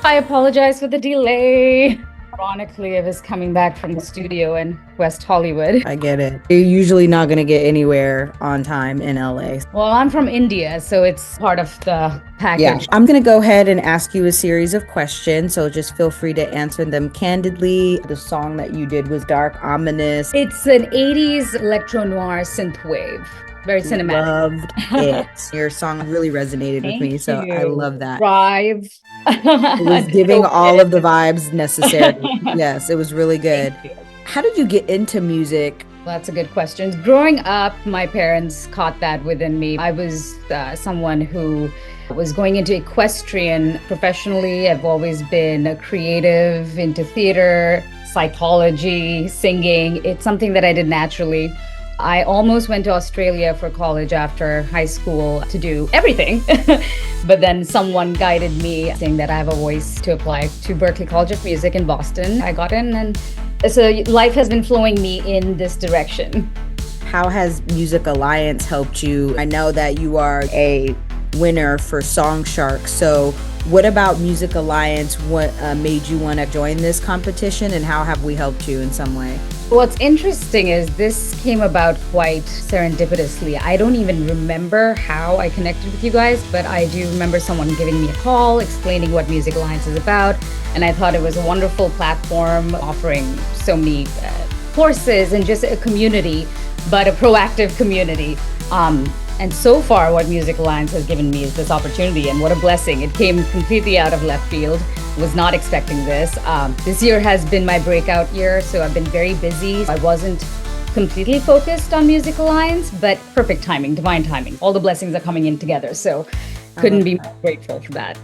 I apologize for the delay. Ironically, I was coming back from the studio in West Hollywood. I get it. You're usually not going to get anywhere on time in LA. Well, I'm from India, so it's part of the Yeah, package. I'm going to go ahead and ask you a series of questions, so just feel free to answer them candidly. The song that you did was dark, ominous. It's an 80s electro noir synthwave, very cinematic. Loved it. Your song really resonated with Thank me, so I you. love that. Drive. It was giving all of the vibes necessary. Yes, it was really good. Thank you. How did you get into music? That's a good question. Growing up, my parents caught that within me. I was someone who was going into equestrian professionally. I've always been a creative, into theater, psychology, singing. It's something that I did naturally. I almost went to Australia for college after high school to do everything. But then someone guided me saying that I have a voice to apply to Berklee College of Music in Boston. I got in, and so life has been flowing me in this direction. How has Music Alliance helped you? I know that you are a winner for Song Shark. So what about Music Alliance? What made you want to join this competition, and how have we helped you in some way? What's interesting is this came about quite serendipitously. I don't even remember how I connected with you guys, but I do remember someone giving me a call, explaining what Music Alliance is about. And I thought it was a wonderful platform offering so many courses and just a community, but a proactive community. And so far, what Music Alliance has given me is this opportunity, and what a blessing. It came completely out of left field. Was not expecting this. This year has been my breakout year, so I've been very busy. I wasn't completely focused on Music Alliance, but perfect timing, divine timing. All the blessings are coming in together, so couldn't be more grateful for that.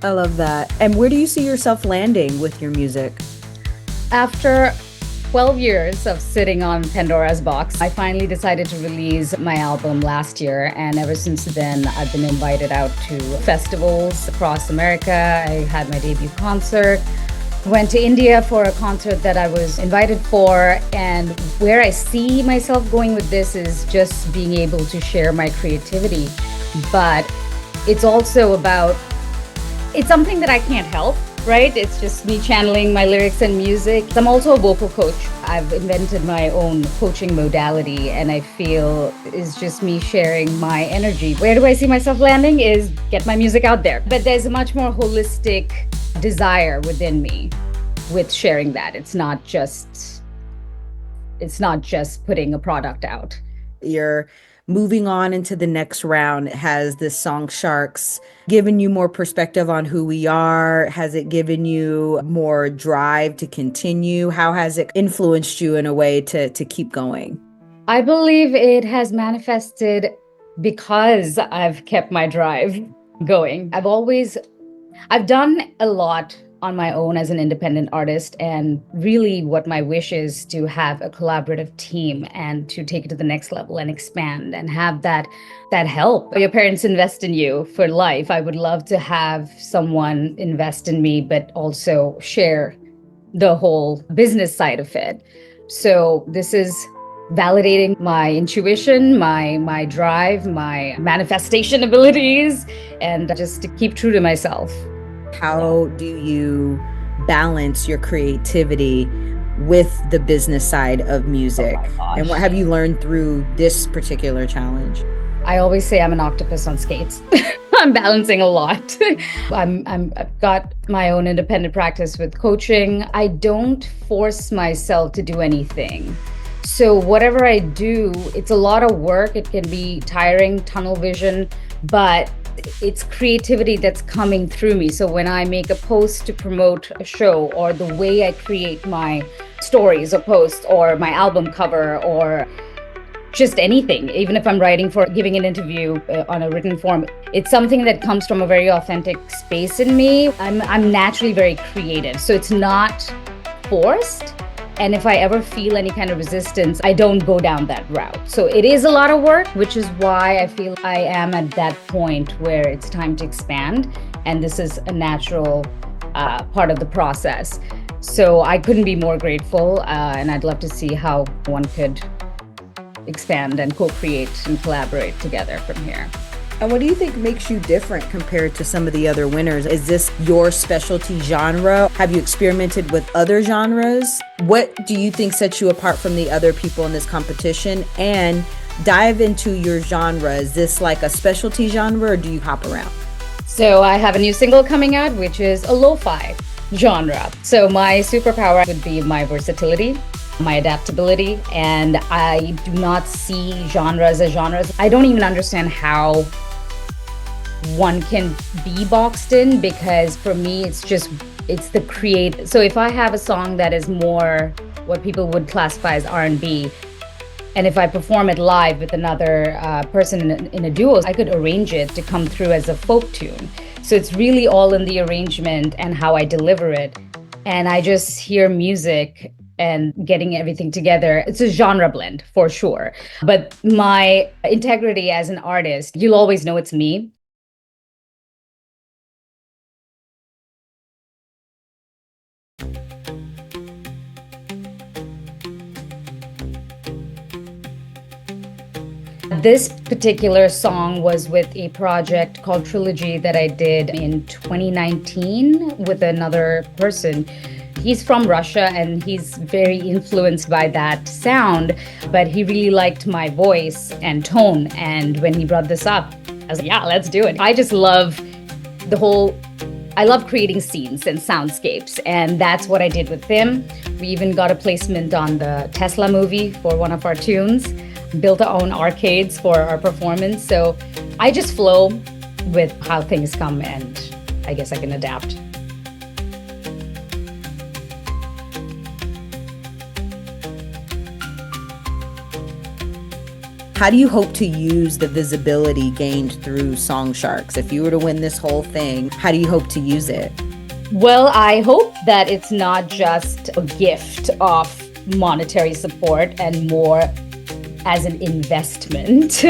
I love that. And where do you see yourself landing with your music? After 12 years of sitting on Pandora's box, I finally decided to release my album last year. And ever since then, I've been invited out to festivals across America. I had my debut concert, went to India for a concert that I was invited for. And where I see myself going with this is just being able to share my creativity. But it's also about, it's something that I can't help. Right? It's just me channeling my lyrics and music. I'm also a vocal coach. I've invented my own coaching modality, and I feel it's just me sharing my energy. Where do I see myself landing is get my music out there. But there's a much more holistic desire within me with sharing that. It's not just putting a product out. You're moving on into the next round. Has this Song Sharks given you more perspective on who we are? Has it given you more drive to continue? How has it influenced you in a way to keep going? I believe it has manifested because I've kept my drive going. I've done a lot on my own as an independent artist, and really what my wish is to have a collaborative team and to take it to the next level and expand and have that help. Your parents invest in you for life. I would love to have someone invest in me, but also share the whole business side of it. So this is validating my intuition, my drive, my manifestation abilities, and just to keep true to myself. How do you balance your creativity with the business side of music? Oh my gosh. And what have you learned through this particular challenge? I always say I'm an octopus on skates. I'm balancing a lot. I've got my own independent practice with coaching. I don't force myself to do anything. So whatever I do, it's a lot of work. It can be tiring, tunnel vision, but it's creativity that's coming through me. So when I make a post to promote a show, or the way I create my stories or posts, or my album cover, or just anything, even if I'm writing for giving an interview on a written form, it's something that comes from a very authentic space in me. I'm naturally very creative, so it's not forced. And if I ever feel any kind of resistance, I don't go down that route. So it is a lot of work, which is why I feel I am at that point where it's time to expand. And this is a natural part of the process. So I couldn't be more grateful. And I'd love to see how one could expand and co-create and collaborate together from here. And what do you think makes you different compared to some of the other winners? Is this your specialty genre? Have you experimented with other genres? What do you think sets you apart from the other people in this competition? And dive into your genre. Is this like a specialty genre or do you hop around? So I have a new single coming out, which is a lo-fi genre. So my superpower would be my versatility, my adaptability, and I do not see genres as genres. I don't even understand how one can be boxed in, because for me it's the create. So if I have a song that is more what people would classify as R&B, and if I perform it live with another person in a duo, I could arrange it to come through as a folk tune. So it's really all in the arrangement and how I deliver it. And I just hear music and getting everything together. It's a genre blend for sure. But my integrity as an artist, you'll always know it's me. This particular song was with a project called Trilogy that I did in 2019 with another person. He's from Russia and he's very influenced by that sound, but he really liked my voice and tone. And when he brought this up, I was like, yeah, let's do it. I just love I love creating scenes and soundscapes, and that's what I did with him. We even got a placement on the Tesla movie for one of our tunes, built our own arcades for our performance. So I just flow with how things come, and I guess I can adapt. How do you hope to use the visibility gained through Song Sharks? If you were to win this whole thing, how do you hope to use it? Well, I hope that it's not just a gift of monetary support and more as an investment.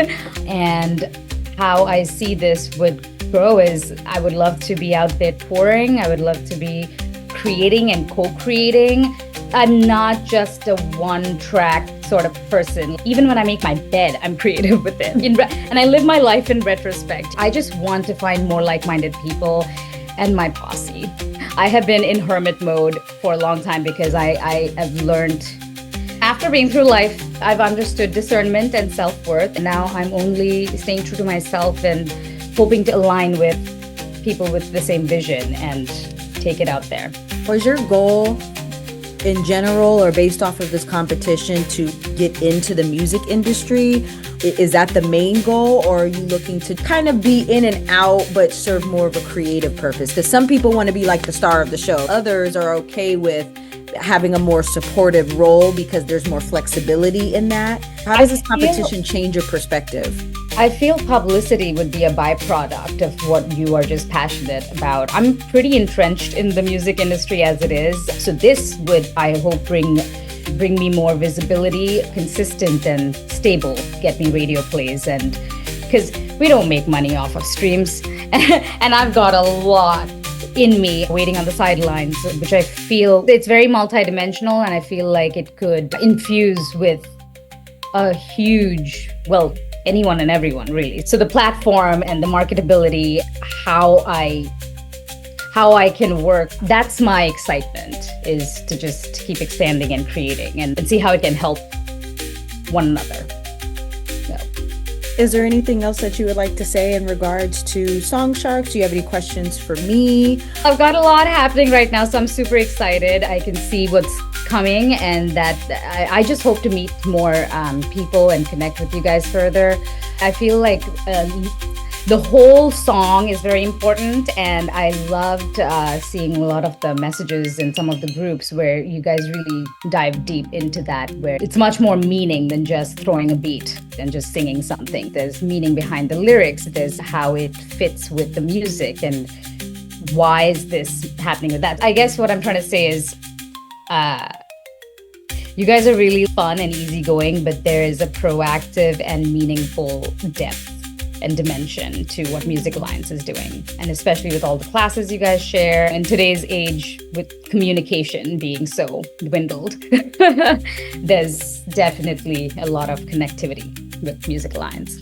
And how I see this would grow is I would love to be out there touring. I would love to be creating and co-creating. I'm not just a one-track sort of person. Even when I make my bed, I'm creative with it. And I live my life in retrospect. I just want to find more like-minded people and my posse. I have been in hermit mode for a long time because I have learned, after being through life, I've understood discernment and self-worth. And now I'm only staying true to myself and hoping to align with people with the same vision and take it out there. Was your goal in general or based off of this competition to get into the music industry? Is that the main goal, or are you looking to kind of be in and out but serve more of a creative purpose? Because some people want to be like the star of the show. Others are okay with having a more supportive role because there's more flexibility in that. How does this competition change your perspective? I feel publicity would be a byproduct of what you are just passionate about. I'm pretty entrenched in the music industry as it is. So this would, I hope, bring me more visibility, consistent and stable, get me radio plays. And because we don't make money off of streams. And I've got a lot in me waiting on the sidelines, which I feel it's very multidimensional, and I feel like it could infuse with a huge, well, anyone and everyone really. So the platform and the marketability, how I can work, that's my excitement, is to just keep expanding and creating and see how it can help one another. Is there anything else that you would like to say in regards to Song Sharks? Do you have any questions for me? I've got a lot happening right now, so I'm super excited. I can see what's coming, and that I just hope to meet more people and connect with you guys further. I feel like the whole song is very important, and I loved seeing a lot of the messages in some of the groups where you guys really dive deep into that, where it's much more meaning than just throwing a beat and just singing something. There's meaning behind the lyrics, there's how it fits with the music, and why is this happening with that. I guess what I'm trying to say is you guys are really fun and easygoing, but there is a proactive and meaningful depth and dimension to what Music Alliance is doing. And especially with all the classes you guys share in today's age, with communication being so dwindled, there's definitely a lot of connectivity with Music Alliance.